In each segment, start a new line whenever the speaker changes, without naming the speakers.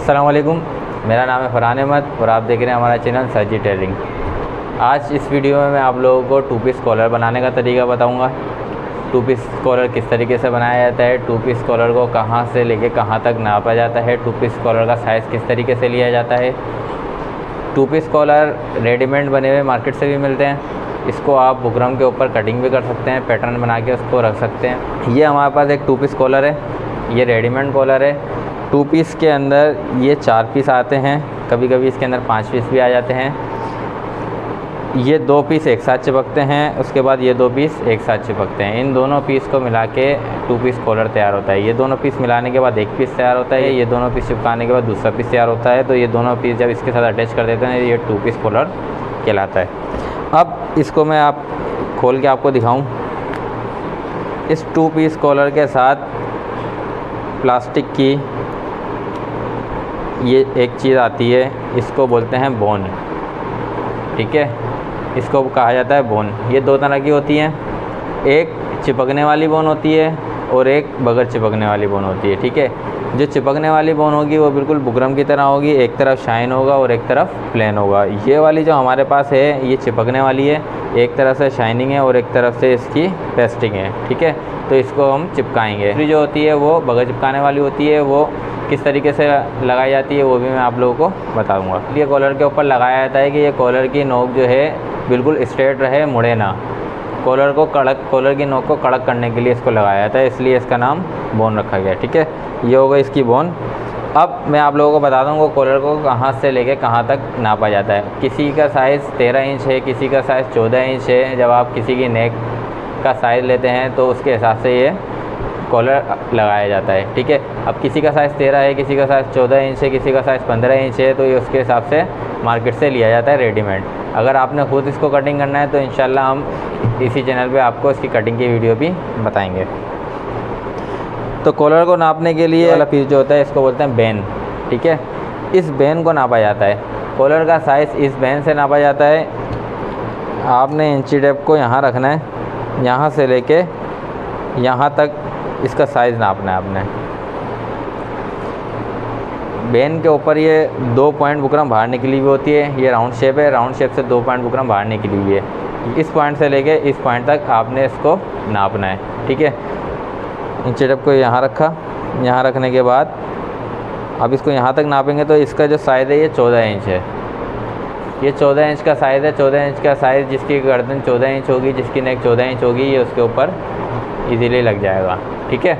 अस्सलाम वालेकुम, मेरा नाम है फरहान अहमद और आप देख रहे हैं हमारा चैनल सरजी टेलरिंग। आज इस वीडियो में मैं आप लोगों को टू पीस कॉलर बनाने का तरीका बताऊंगा। टू पीस कॉलर किस तरीके से बनाया जाता है, टू पीस कॉलर को कहां से लेके कहां तक नापा जाता है, टू पीस कॉलर का साइज़ किस तरीके से लिया जाता है। टू पीस कॉलर रेडीमेड बने हुए मार्केट से भी मिलते हैं, इसको आप बुकरम के ऊपर कटिंग भी कर सकते हैं, पैटर्न बना के उसको रख सकते हैं। ये हमारे पास एक टू पीस कॉलर है, ये रेडीमेड कॉलर है। टू पीस के अंदर ये 4 पीस आते हैं, कभी कभी इसके अंदर 5 पीस भी आ जाते हैं। ये 2 पीस एक साथ चिपकते हैं, उसके बाद ये 2 पीस एक साथ चिपकते हैं। इन दोनों पीस को मिला के टू पीस कॉलर तैयार होता है। ये दोनों पीस मिलाने के बाद एक पीस तैयार होता है, ये दोनों पीस चिपकाने के बाद दूसरा पीस तैयार होता है। तो ये दोनों पीस जब इसके साथ अटैच कर देते हैं ये टू पीस कॉलर कहलाता है। अब इसको मैं आप खोल के आपको दिखाऊं। इस टू पीस कॉलर के साथ प्लास्टिक की ये एक चीज़ आती है, इसको बोलते हैं बोन। ठीक है, इसको कहा जाता है बोन। ये 2 तरह की होती हैं, एक चिपकने वाली बोन होती है और एक बगैर चिपकने वाली बोन होती है। ठीक है, जो चिपकने वाली बोन होगी वो बिल्कुल बुकरम की तरह होगी, एक तरफ शाइन होगा और एक तरफ प्लेन होगा। ये वाली जो हमारे पास है ये चिपकने वाली है, एक तरफ से शाइनिंग है और एक तरफ से इसकी पेस्टिंग है। ठीक है, तो इसको हम चिपकाएंगे। दूसरी जो होती है वो बगैर चिपकाने वाली होती है, वो किस तरीके से लगाई जाती है वो भी मैं आप लोगों को बताऊंगा। ये कॉलर के ऊपर लगाया जाता है कि ये कॉलर की नोक जो है बिल्कुल स्ट्रेट रहे, मुड़े ना। कॉलर की नोक को कड़क करने के लिए इसको लगाया जाता है, इसलिए इसका नाम बोन रखा गया। ठीक है, ये होगा इसकी बोन। अब मैं आप लोगों को बता दूंगा कॉलर को कहाँ से लेके कहाँ तक नापा जाता है। किसी का साइज़ 13 इंच है, किसी का साइज़ 14 इंच है। जब आप किसी की नेक का साइज़ लेते हैं तो उसके हिसाब से ये कॉलर लगाया जाता है। ठीक है, अब किसी का साइज़ 13 है, किसी का साइज़ 14 इंच है, किसी का साइज़ 15 इंच है, तो ये उसके हिसाब से मार्केट से लिया जाता है रेडीमेड। अगर आपने खुद इसको कटिंग करना है तो इंशाल्लाह हम इसी चैनल पे आपको इसकी कटिंग की वीडियो भी बताएंगे। तो कॉलर को नापने के लिए वाला पीस जो होता है इसको बोलते हैं बेन। ठीक है, इस बेन को नापा जाता है। कॉलर का साइज़ इस बेन से नापा जाता है। आपने इंची टेप को यहाँ रखना है, यहाँ से लेके यहाँ तक इसका साइज़ नापना है आपने। बेन के ऊपर ये 2 पॉइंट बुकरम बाहर निकली हुई होती है। ये राउंड शेप है, राउंड शेप से 2 पॉइंट बुकरम बाहर निकली हुई है। इस पॉइंट से लेके इस पॉइंट तक आपने इसको नापना है। ठीक है, इंची टेप को यहाँ रखा, यहाँ रखने के बाद अब इसको यहाँ तक नापेंगे तो इसका जो साइज़ है ये 14 इंच है। ये 14 इंच का साइज़ है। 14 इंच का साइज़ जिसकी गर्दन 14 इंच होगी, जिसकी नेक 14 इंच होगी, ये उसके ऊपर इजीली लग जाएगा। ठीक है,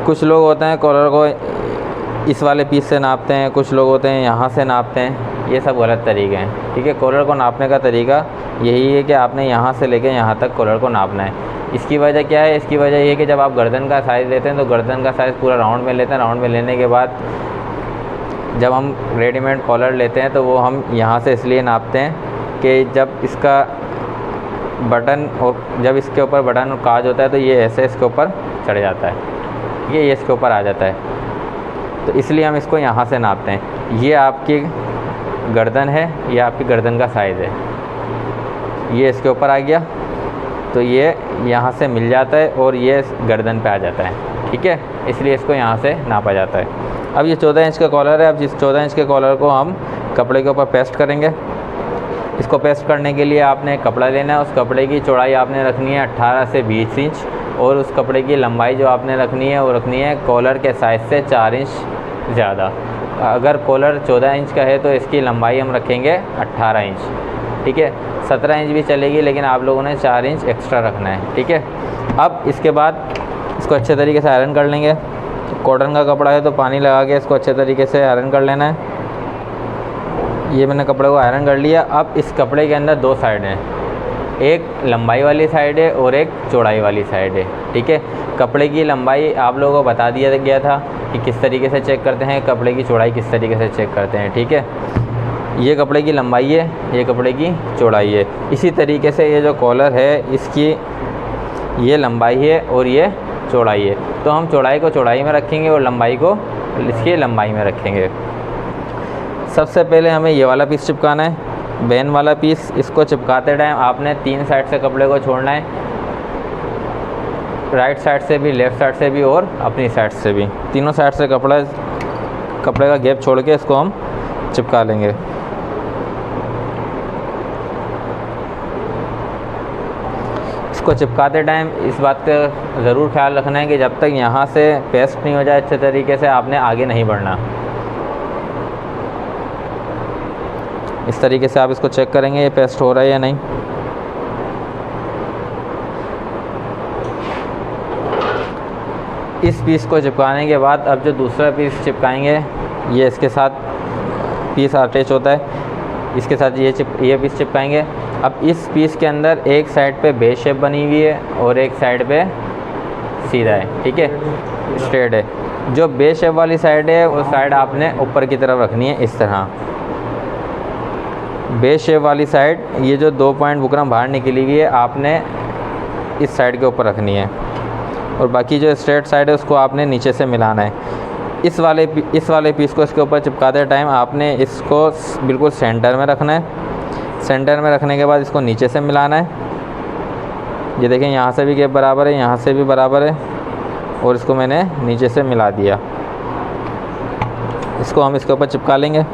कुछ लोग होते हैं कॉलर को इस वाले पीस से नापते हैं, कुछ लोग होते हैं यहाँ से नापते हैं। ये सब गलत तरीके हैं। ठीक है, कॉलर को नापने का तरीका यही है कि आपने यहाँ से लेके यहाँ तक कॉलर को नापना है। इसकी वजह क्या है? इसकी वजह ये है कि जब आप गर्दन का साइज़ लेते हैं तो गर्दन का साइज़ पूरा राउंड में लेते हैं। राउंड में लेने के बाद जब हम रेडीमेड कॉलर लेते हैं तो वो हम यहाँ से इसलिए नापते हैं कि जब इसका बटन और जब इसके ऊपर बटन और काज होता है तो ये ऐसे इसके ऊपर चढ़ जाता है, ये इसके ऊपर आ जाता है, तो इसलिए हम इसको यहाँ से नापते हैं। ये आपकी गर्दन है, ये आपकी गर्दन का साइज़ है, ये इसके ऊपर आ गया तो ये यहाँ से मिल जाता है और ये गर्दन पे आ जाता है। ठीक है, इसलिए इसको यहाँ से नापा जाता है। अब ये 14 इंच का कॉलर है। अब जिस 14 इंच के कॉलर को हम कपड़े के ऊपर पेस्ट करेंगे। इसको पेस्ट करने के लिए आपने कपड़ा लेना है। उस कपड़े की चौड़ाई आपने रखनी है 18 से 20 इंच और उस कपड़े की लंबाई जो आपने रखनी है वो रखनी है कॉलर के साइज़ से 4 इंच ज़्यादा। अगर कॉलर 14 इंच का है तो इसकी लंबाई हम रखेंगे 18 इंच। ठीक है, 17 इंच भी चलेगी लेकिन आप लोगों ने 4 इंच एक्स्ट्रा रखना है। ठीक है, अब इसके बाद इसको अच्छे तरीके से आयरन कर लेंगे। कॉटन का कपड़ा है तो पानी लगा के इसको अच्छे तरीके से आयरन कर लेना है। ये मैंने कपड़े को आयरन कर लिया। अब इस कपड़े के अंदर 2 साइड हैं, एक लंबाई वाली साइड है और एक चौड़ाई वाली साइड है। ठीक है, कपड़े की लंबाई आप लोगों को बता दिया गया था कि किस तरीके से चेक करते हैं, कपड़े की चौड़ाई किस तरीके से चेक करते हैं। ठीक है, ये कपड़े की लंबाई है, ये कपड़े की चौड़ाई है। इसी तरीके से ये जो कॉलर है इसकी ये लंबाई है और ये चौड़ाई है, तो हम चौड़ाई को चौड़ाई में रखेंगे और लंबाई को इसकी लंबाई में रखेंगे। सबसे पहले हमें ये वाला पीस चिपकाना है, बेन वाला पीस। इसको चिपकाते टाइम आपने 3 साइड से कपड़े को छोड़ना है, राइट साइड से भी, लेफ़्ट साइड से भी और अपनी साइड से भी, तीनों साइड से कपड़ा कपड़े का गैप छोड़ के इसको हम चिपका लेंगे। इसको चिपकाते टाइम इस बात का ज़रूर ख्याल रखना है कि जब तक यहाँ से पेस्ट नहीं हो जाए अच्छे तरीके से, आपने आगे नहीं बढ़ना। इस तरीके से आप इसको चेक करेंगे ये पेस्ट हो रहा है या नहीं। इस पीस को चिपकाने के बाद अब जो दूसरा पीस चिपकाएंगे, ये इसके साथ पीस अटैच होता है, इसके साथ ये पीस चिपकाएंगे। अब इस पीस के अंदर एक साइड पे बेस शेप बनी हुई है और एक साइड पे सीधा है, ठीक है, स्ट्रेट है। जो बेस शेप वाली साइड है वो साइड आपने ऊपर की तरफ रखनी है इस तरह। बेस शेप वाली साइड, ये जो 2 पॉइंट बुकरम बाहर निकली हुई है, आपने इस साइड के ऊपर रखनी है और बाकी जो स्ट्रेट साइड है उसको आपने नीचे से मिलाना है। इस वाले पीस को इसके ऊपर चिपकाते टाइम आपने इसको बिल्कुल सेंटर में रखना है। सेंटर में रखने के बाद इसको नीचे से मिलाना है। ये देखें, यहाँ से भी गैप बराबर है, यहाँ से भी बराबर है और इसको मैंने नीचे से मिला दिया। इसको हम इसके ऊपर चिपका लेंगे।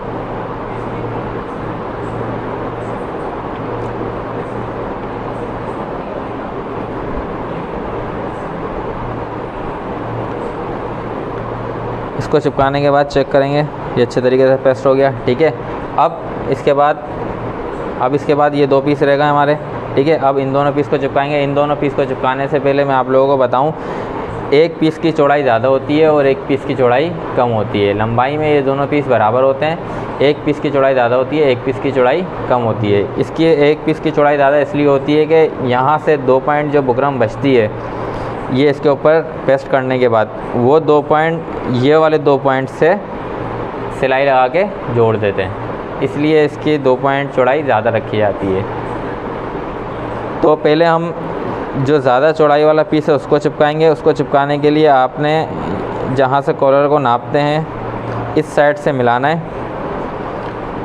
इसको चिपकाने के बाद चेक करेंगे ये अच्छे तरीके से पेस्ट हो गया, ठीक है। अब इसके बाद ये 2 पीस रह गए हमारे, ठीक है। अब इन दोनों पीस को चिपकाएंगे। इन दोनों पीस को चिपकाने से पहले मैं आप लोगों को बताऊं, एक पीस की चौड़ाई ज़्यादा होती है और एक पीस की चौड़ाई कम होती है। लंबाई में ये दोनों पीस बराबर होते हैं। एक पीस की चौड़ाई ज़्यादा होती है, एक पीस की चौड़ाई कम होती है। इसकी एक पीस की चौड़ाई ज़्यादा इसलिए होती है कि यहाँ से 2 पॉइंट जो बुकरम बचती है, ये इसके ऊपर पेस्ट करने के बाद वो 2 पॉइंट, ये वाले 2 पॉइंट से सिलाई लगा के जोड़ देते हैं, इसलिए इसकी 2 पॉइंट चौड़ाई ज़्यादा रखी जाती है। तो पहले हम जो ज़्यादा चौड़ाई वाला पीस है उसको चिपकाएंगे। उसको चिपकाने के लिए आपने जहाँ से कॉलर को नापते हैं इस साइड से मिलाना है।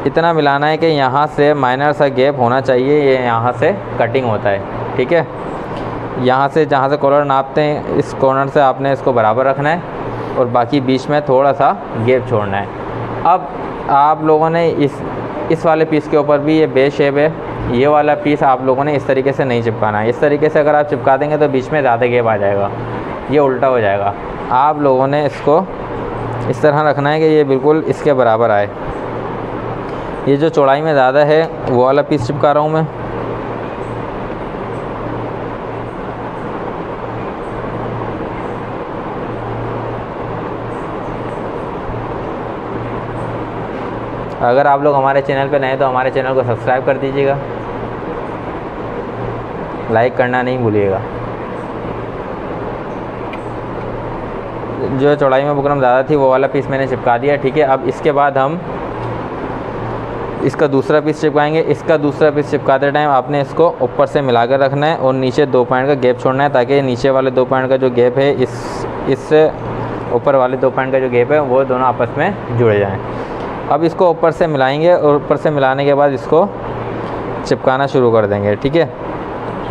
इतना मिलाना है कि यहाँ से माइनर सा गैप होना चाहिए, ये यहाँ से कटिंग होता है, ठीक है। यहाँ से जहाँ से कॉलर नापते हैं इस कॉर्नर से आपने इसको बराबर रखना है और बाकी बीच में थोड़ा सा गैप छोड़ना है। अब आप लोगों ने इस वाले पीस के ऊपर भी ये बेस शेप है, ये वाला पीस आप लोगों ने इस तरीके से नहीं चिपकाना है। इस तरीके से अगर आप चिपका देंगे तो बीच में ज़्यादा गैप आ जाएगा, ये उल्टा हो जाएगा। आप लोगों ने इसको इस तरह रखना है कि ये बिल्कुल इसके बराबर आए। ये जो चौड़ाई में ज़्यादा है वो वाला पीस चिपका रहा हूँ मैं। अगर आप लोग हमारे चैनल पे नए हैं तो हमारे चैनल को सब्सक्राइब कर दीजिएगा, लाइक करना नहीं भूलिएगा। जो चौड़ाई में बुकरम ज़्यादा थी वो वाला पीस मैंने चिपका दिया, ठीक है। अब इसके बाद हम इसका दूसरा पीस चिपकाएंगे। इसका दूसरा पीस चिपकाते टाइम आपने इसको ऊपर से मिलाकर रखना है और नीचे 2 पॉइंट का गैप छोड़ना है, ताकि नीचे वाले 2 पॉइंट का जो गैप है इससे ऊपर वाले 2 पॉइंट का जो गैप है वो दोनों आपस में जुड़ जाएँ। अब इसको ऊपर से मिलाएंगे और ऊपर से मिलाने के बाद इसको चिपकाना शुरू कर देंगे, ठीक है।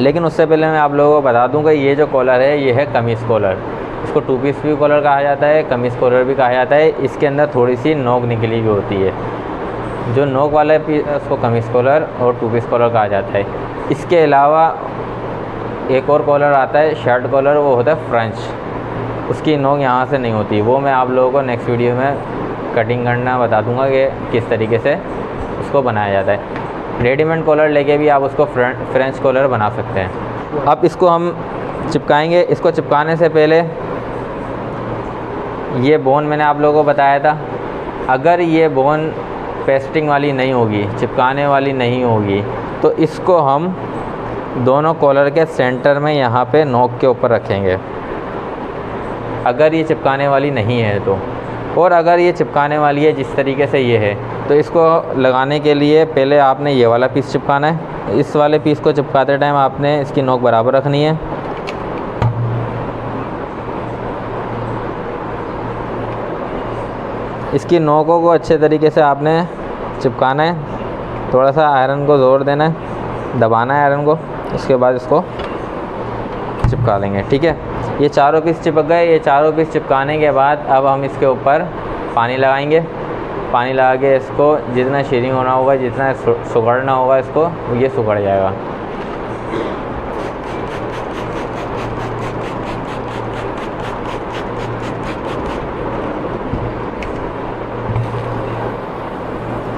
लेकिन उससे पहले मैं आप लोगों को बता दूं कि ये जो कॉलर है ये है कमीज़ कॉलर। इसको 2 पीस भी कॉलर कहा जाता है, कमीज़ कॉलर भी कहा जाता है। इसके अंदर थोड़ी सी नोक निकली हुई होती है। जो नोक वाला पीस उसको कमीज़ कॉलर और 2 पीस कॉलर कहा जाता है। इसके अलावा एक और कॉलर आता है शर्ट कॉलर, वो होता है फ्रेंच। उसकी नोक यहाँ से नहीं होती, वो मैं आप लोगों को नेक्स्ट वीडियो में कटिंग करना बता दूंगा कि किस तरीके से उसको बनाया जाता है। रेडीमेड कॉलर लेके भी आप उसको फ्रेंच कॉलर बना सकते हैं। अब इसको हम चिपकाएंगे। इसको चिपकाने से पहले ये बोन मैंने आप लोगों को बताया था, अगर ये बोन पेस्टिंग वाली नहीं होगी, चिपकाने वाली नहीं होगी, तो इसको हम दोनों कॉलर के सेंटर में यहाँ पे नोक के ऊपर रखेंगे, अगर ये चिपकाने वाली नहीं है तो। और अगर ये चिपकाने वाली है जिस तरीके से ये है, तो इसको लगाने के लिए पहले आपने ये वाला पीस चिपकाना है। इस वाले पीस को चिपकाते टाइम आपने इसकी नोक बराबर रखनी है। इसकी नोकों को अच्छे तरीके से आपने चिपकाना है। थोड़ा सा आयरन को ज़ोर देना है, दबाना है आयरन को, इसके बाद इसको चिपका लेंगे, ठीक है। ये चारों पीस चिपक गए। ये चारों पीस चिपकाने के बाद अब हम इसके ऊपर पानी लगाएंगे। पानी लगा के इसको जितना शेयरिंग होना होगा, जितना सुगड़ना होगा इसको, ये सुगड़ जाएगा।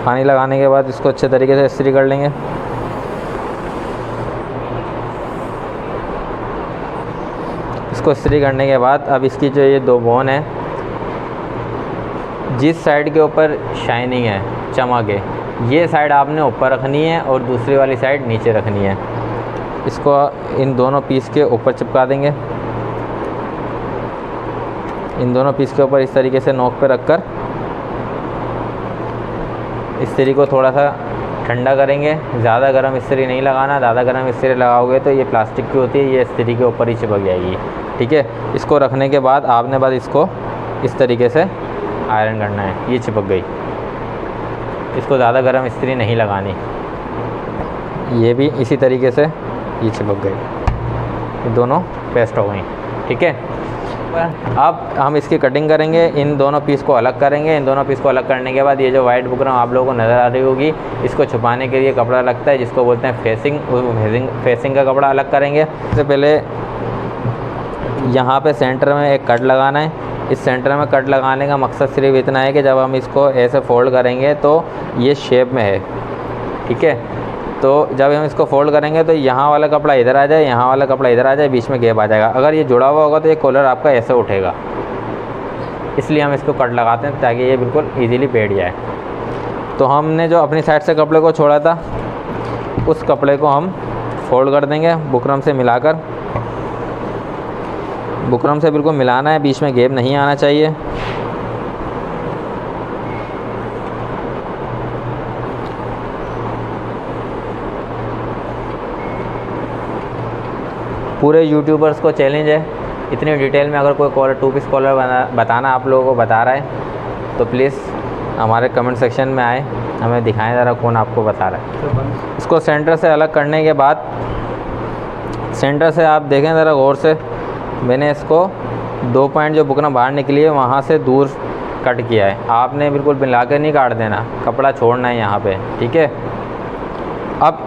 पानी लगाने के बाद इसको अच्छे तरीके से इस्त्री कर लेंगे। इसको इस्त्री करने के बाद अब इसकी जो ये 2 बोन है, जिस साइड के ऊपर शाइनिंग है, चमक है, ये साइड आपने ऊपर रखनी है और दूसरी वाली साइड नीचे रखनी है। इसको इन दोनों पीस के ऊपर चिपका देंगे। इन दोनों पीस के ऊपर इस तरीके से नोक पे रखकर इस्त्री को थोड़ा सा ठंडा करेंगे। ज़्यादा गर्म इस्त्री नहीं लगाना, ज़्यादा गर्म इस्त्री लगाओगे तो ये प्लास्टिक की होती है, ये इस्त्री के ऊपर ही चिपक जाएगी। ठीक है, इसको रखने के बाद आपने बस इसको इस तरीके से आयरन करना है। ये चिपक गई। इसको ज़्यादा गर्म इस्त्री नहीं लगानी। ये भी इसी तरीके से ये चिपक गई। ये दोनों पेस्ट हो गई। ठीक है, अब हम इसकी कटिंग करेंगे। इन दोनों पीस को अलग करेंगे। इन दोनों पीस को अलग करने के बाद ये जो वाइट बुकरम आप लोगों को नज़र आ रही होगी, इसको छुपाने के लिए कपड़ा लगता है जिसको बोलते हैं फेसिंग का कपड़ा अलग करेंगे। सबसे पहले यहाँ पे सेंटर में एक कट लगाना है। इस सेंटर में कट लगाने का मकसद सिर्फ इतना है कि जब हम इसको ऐसे फोल्ड करेंगे तो ये शेप में है। ठीक है, तो जब हम इसको फोल्ड करेंगे तो यहाँ वाला कपड़ा इधर आ जाए, यहाँ वाला कपड़ा इधर आ जाए, बीच में गैप आ जाएगा। अगर ये जुड़ा हुआ होगा तो ये कॉलर आपका ऐसे उठेगा, इसलिए हम इसको कट लगाते हैं ताकि ये बिल्कुल इजीली बैठ जाए। तो हमने जो अपनी साइड से कपड़े को छोड़ा था, उस कपड़े को हम फोल्ड कर देंगे बुकरम से मिलाकर। बुकरम से बिल्कुल मिलाना है, बीच में गैप नहीं आना चाहिए। पूरे यूट्यूबर्स को चैलेंज है, इतनी डिटेल में अगर कोई कॉलर 2 पीस कॉलर बताना आप लोगों को बता रहा है तो प्लीज़ हमारे कमेंट सेक्शन में आए, हमें दिखाएं ज़रा कौन आपको बता रहा है। इसको सेंटर से अलग करने के बाद, सेंटर से आप देखें ज़रा गौर से, मैंने इसको 2 पॉइंट जो बुकरम बाहर निकली है वहाँ से दूर कट किया है। आपने बिल्कुल मिला कर नहीं काट देना, कपड़ा छोड़ना है यहाँ पे। ठीक है, अब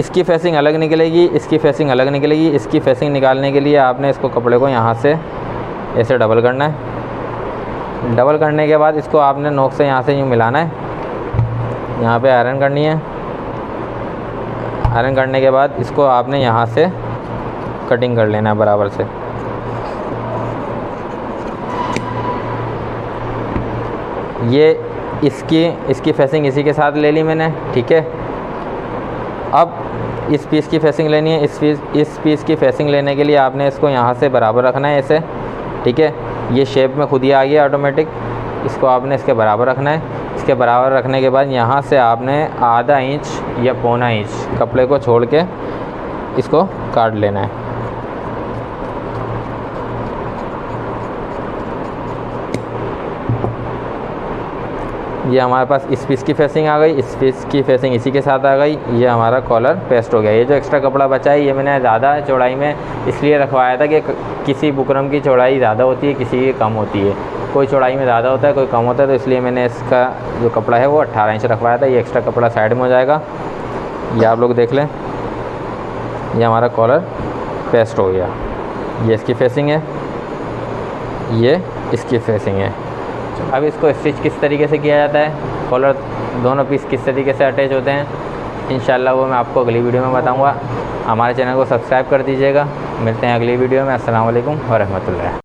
इसकी फेसिंग अलग निकलेगी, इसकी फेसिंग अलग निकलेगी। इसकी फेसिंग निकालने के लिए आपने इसको कपड़े को यहाँ से ऐसे डबल करना है। डबल करने के बाद इसको आपने नोक से यहाँ से यूँ मिलाना है, यहाँ पे आयरन करनी है। आयरन करने के बाद इसको आपने यहाँ से कटिंग कर लेना है बराबर से। ये इसकी फेसिंग इसी के साथ ले ली मैंने। ठीक है, अब इस पीस की फेसिंग लेनी है। इस पीस की फेसिंग लेने के लिए आपने इसको यहाँ से बराबर रखना है ऐसे। ठीक है, ये शेप में खुद ही आ गया ऑटोमेटिक। इसको आपने इसके बराबर रखना है। इसके बराबर रखने के बाद यहाँ से आपने आधा इंच या पौना इंच कपड़े को छोड़ के इसको काट लेना है। ये हमारे पास इस पीस की फेसिंग आ गई, इस पीस की फेसिंग इसी के साथ आ गई। ये हमारा कॉलर पेस्ट हो गया। ये जो एक्स्ट्रा कपड़ा बचा है ये मैंने ज़्यादा चौड़ाई में इसलिए रखवाया था कि किसी बुकरम की चौड़ाई ज़्यादा होती है, किसी की कम होती है। कोई चौड़ाई में ज़्यादा होता है, कोई कम होता है, तो इसलिए मैंने इसका जो कपड़ा है वो 18 इंच रखवाया था। ये एक्स्ट्रा कपड़ा साइड में हो जाएगा। ये आप लोग देख लें, ये हमारा कॉलर पेस्ट हो गया। ये इसकी फेसिंग है, ये इसकी फेसिंग है। अब इसको स्टिच किस तरीके से किया जाता है, कॉलर दोनों पीस किस तरीके से अटैच होते हैं, इंशाल्लाह वो मैं आपको अगली वीडियो में बताऊंगा। हमारे चैनल को सब्सक्राइब कर दीजिएगा। मिलते हैं अगली वीडियो में। अस्सलाम वालेकुम व रहमतुल्लाह।